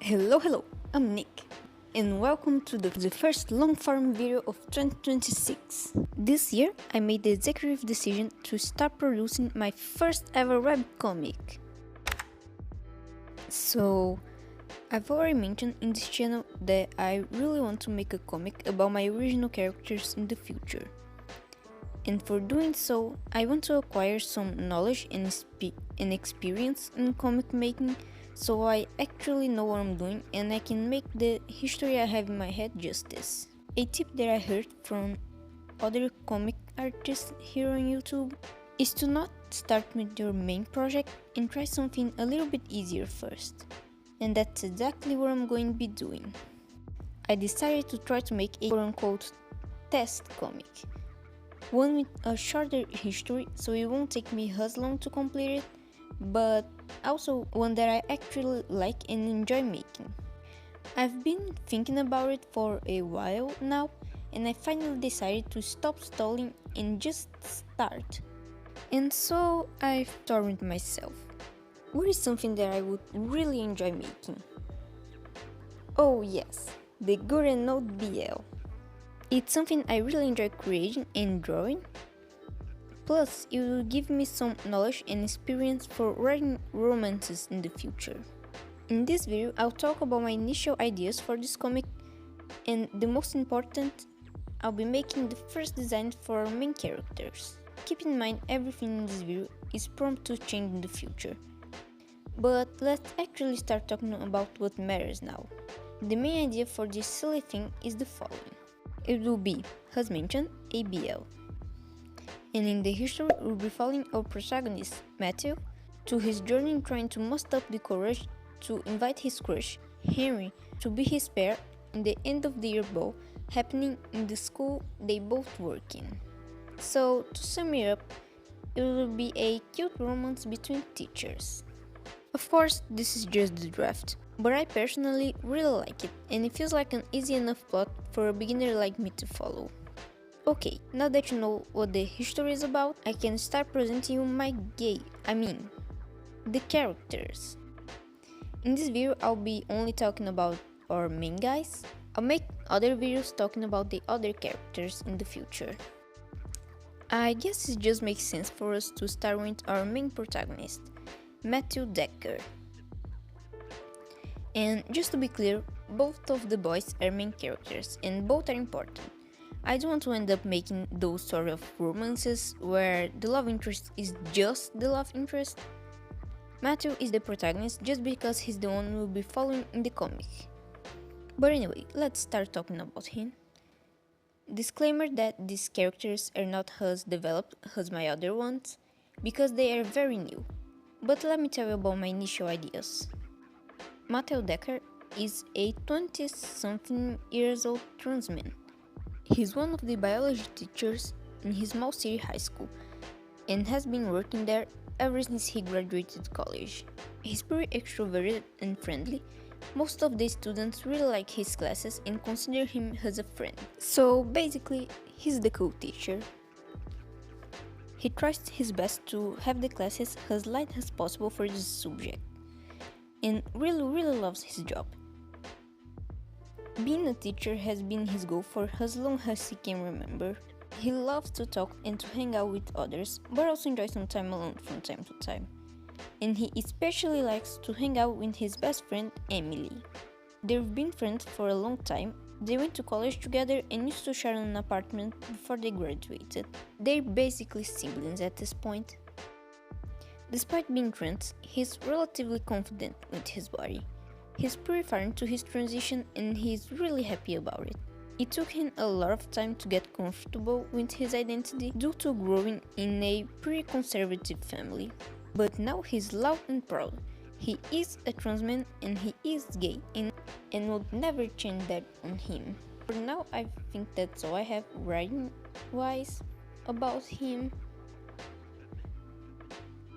Hello, I'm Nick, and welcome to the first long-form video of 2026. This year, I made the executive decision to start producing my first ever webcomic. So, I've already mentioned in this channel that I really want to make a comic about my original characters in the future. And for doing so, I want to acquire some knowledge and experience in comic making, so I actually know what I'm doing and I can make the history I have in my head justice. A tip that I heard from other comic artists here on YouTube is to not start with your main project and try something a little bit easier first. And that's exactly what I'm going to be doing. I decided to try to make a quote-unquote test comic. One with a shorter history, so it won't take me as long to complete it, but also one that I actually like and enjoy making. I've been thinking about it for a while now, and I finally decided to stop stalling and just start. And so I thought with myself, what is something that I would really enjoy making? Oh yes, the good and old BL. It's something I really enjoy creating and drawing. Plus, it will give me some knowledge and experience for writing romances in the future. In this video, I'll talk about my initial ideas for this comic, and the most important, I'll be making the first design for our main characters. Keep in mind, everything in this video is prone to change in the future. But let's actually start talking about what matters now. The main idea for this silly thing is the following. It will be, as mentioned, a BL. And in the history, we'll be following our protagonist, Matthew, to his journey in trying to muster up the courage to invite his crush, Henry, to be his pair in the end of the year ball happening in the school they both work in. So, to sum it up, it will be a cute romance between teachers. Of course, this is just the draft, but I personally really like it, and it feels like an easy enough plot for a beginner like me to follow. Okay, now that you know what the history is about, I can start presenting you the characters. In this video, I'll be only talking about our main guys. I'll make other videos talking about the other characters in the future. I guess it just makes sense for us to start with our main protagonist, Matthew Decker. And just to be clear, both of the boys are main characters and both are important. I don't want to end up making those sort of romances where the love interest is just the love interest. Matthew is the protagonist just because he's the one we'll be following in the comic. But anyway, let's start talking about him. Disclaimer that these characters are not as developed as my other ones, because they are very new. But let me tell you about my initial ideas. Matthew Decker is a 20-something years old trans man. He's one of the biology teachers in his small city high school and has been working there ever since he graduated college. He's pretty extroverted and friendly. Most of the students really like his classes and consider him as a friend. So basically, he's the cool teacher. He tries his best to have the classes as light as possible for this subject, and really loves his job. Being a teacher has been his goal for as long as he can remember. He loves to talk and to hang out with others, but also enjoys some time alone from time to time. And he especially likes to hang out with his best friend, Emily. They've been friends for a long time. They went to college together and used to share an apartment before they graduated. They're basically siblings at this point. Despite being trans, he's relatively confident with his body. He's pretty far into his transition and he's really happy about it. It took him a lot of time to get comfortable with his identity due to growing in a pretty conservative family. But now he's loud and proud. He is a trans man and he is gay and would never change that on him. For now, I think that's all I have writing-wise about him.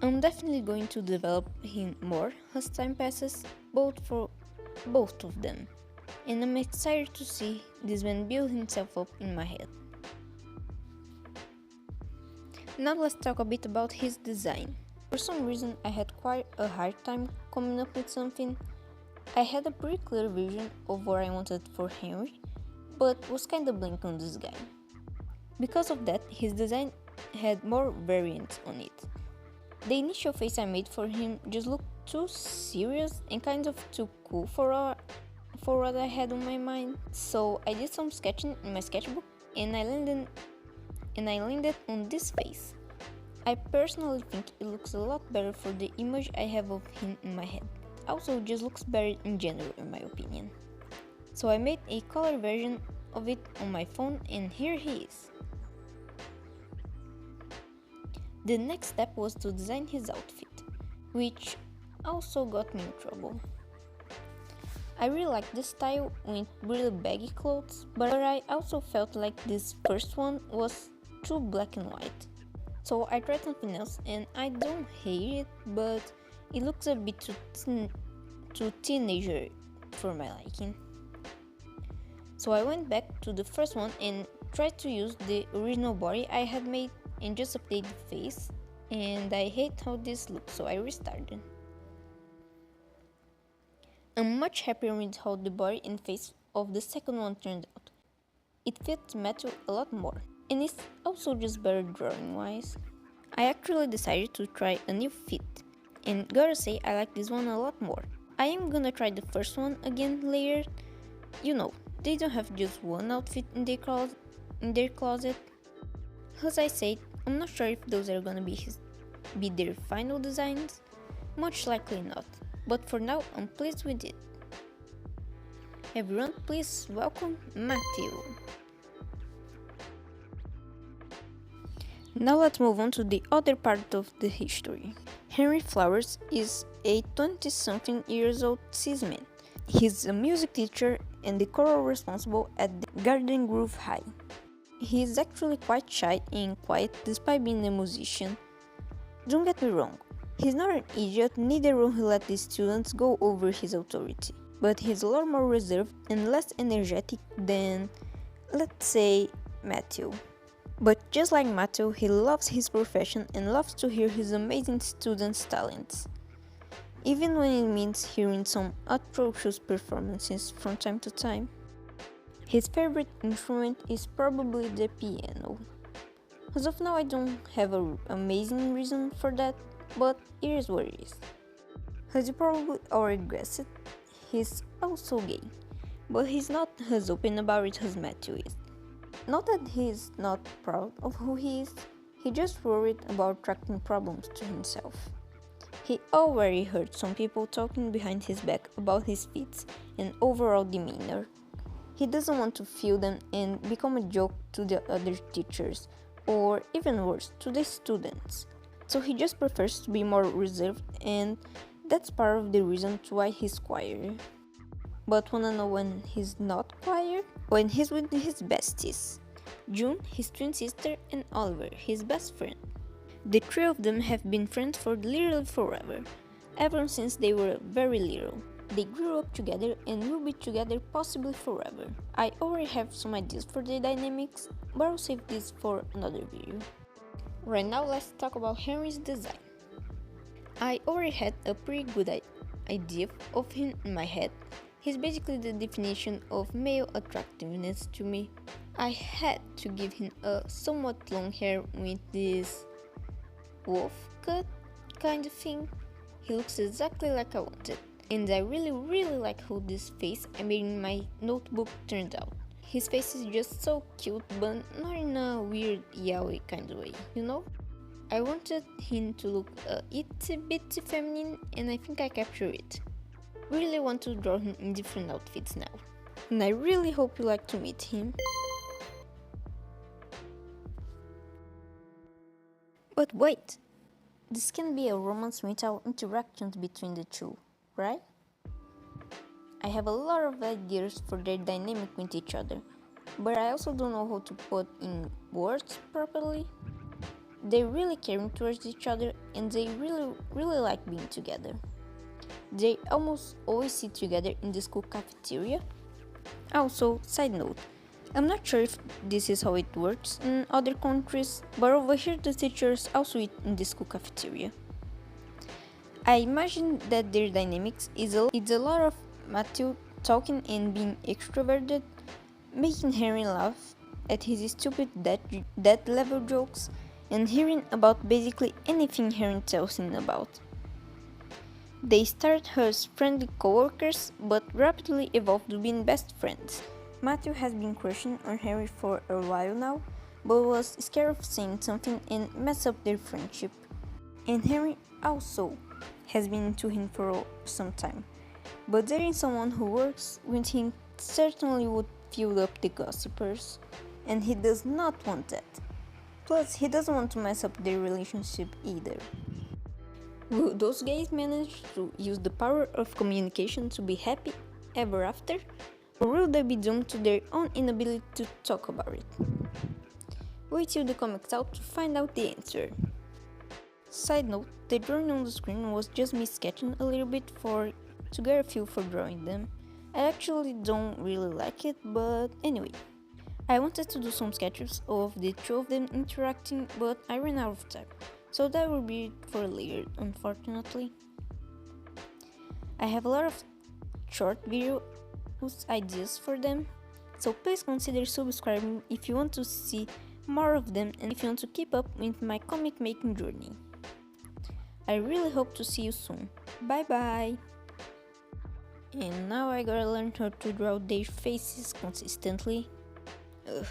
I'm definitely going to develop him more as time passes, for both of them, and I'm excited to see this man build himself up in my head. Now let's talk a bit about his design. For some reason I had quite a hard time coming up with something. I had a pretty clear vision of what I wanted for Henry, but was kinda blank on this guy. Because of that, his design had more variants on it. The initial face I made for him just looked too serious and kind of too cool for what I had on my mind. So I did some sketching in my sketchbook and I landed on this face. I personally think it looks a lot better for the image I have of him in my head. Also, it just looks better in general in my opinion. So I made a color version of it on my phone and here he is. The next step was to design his outfit, which also got me in trouble. I really like this style with really baggy clothes, but I also felt like this first one was too black and white. So I tried something else and I don't hate it, but it looks a bit too teenager for my liking. So I went back to the first one and tried to use the original body I had made and just update the face, and I hate how this looks, so I restarted. I'm much happier with how the body and face of the second one turned out. It fits Matthew a lot more, and it's also just better drawing wise. I actually decided to try a new fit, and gotta say I like this one a lot more. I am gonna try the first one again later. You know, they don't have just one outfit in their closet. As I said, I'm not sure if those are gonna be their final designs, much likely not, but for now I'm pleased with it. Everyone, please welcome Matthew. Now let's move on to the other part of the history. Henry Flowers is a 20-something years old cis man. He's a music teacher and the choral responsible at the Garden Grove High. He is actually quite shy and quiet despite being a musician. Don't get me wrong, he's not an idiot, neither will he let the students go over his authority, but he's a lot more reserved and less energetic than, let's say, Matthew. But just like Matthew, he loves his profession and loves to hear his amazing students' talents, even when it means hearing some atrocious performances from time to time. His favorite instrument is probably the piano. As of now, I don't have an amazing reason for that, but it is what it is. As you probably already guessed, he's also gay, but he's not as open about it as Matthew is. Not that he's not proud of who he is, he just worried about attracting problems to himself. He already heard some people talking behind his back about his feats and overall demeanor. He doesn't want to feel them and become a joke to the other teachers, or even worse, to the students. So he just prefers to be more reserved, and that's part of the reason why he's quiet. But wanna know when he's not quiet? When he's with his besties. June, his twin sister, and Oliver, his best friend. The three of them have been friends for literally forever, ever since they were very little. They grew up together and will be together possibly forever. I already have some ideas for the dynamics, but I'll save this for another video. Right now, let's talk about Henry's design. I already had a pretty good idea of him in my head. He's basically the definition of male attractiveness to me. I had to give him a somewhat long hair with this wolf cut kind of thing. He looks exactly like I wanted. And I really like how this face I made in my notebook turned out. His face is just so cute, but not in a weird yaoi kind of way, you know? I wanted him to look a itsy bitsy feminine, and I think I captured it. Really want to draw him in different outfits now. And I really hope you like to meet him. But wait! This can be a romance without interactions between the two, right? I have a lot of ideas for their dynamic with each other, but I also don't know how to put in words properly. They're really caring towards each other and they really like being together. They almost always sit together in the school cafeteria. Also, side note, I'm not sure if this is how it works in other countries, but over here the teachers also eat in the school cafeteria. I imagine that their dynamics is a lot of Matthew talking and being extroverted, making Harry laugh at his stupid death level jokes, and hearing about basically anything Harry tells him about. They start as friendly co-workers, but rapidly evolve to being best friends. Matthew has been crushing on Harry for a while now, but was scared of saying something and mess up their friendship. And Harry also has been into him for some time, but dating someone who works with him certainly would fuel up the gossipers, and he does not want that. Plus, he doesn't want to mess up their relationship either. Will those guys manage to use the power of communication to be happy ever after? Or will they be doomed to their own inability to talk about it? Wait till the comics out to find out the answer. Side note, the drawing on the screen was just me sketching a little bit to get a feel for drawing them. I actually don't really like it, but anyway. I wanted to do some sketches of the two of them interacting, but I ran out of time, so that will be it for later, unfortunately. I have a lot of short video ideas for them, so please consider subscribing if you want to see more of them and if you want to keep up with my comic making journey. I really hope to see you soon. Bye bye! And now I gotta learn how to draw their faces consistently. Ugh.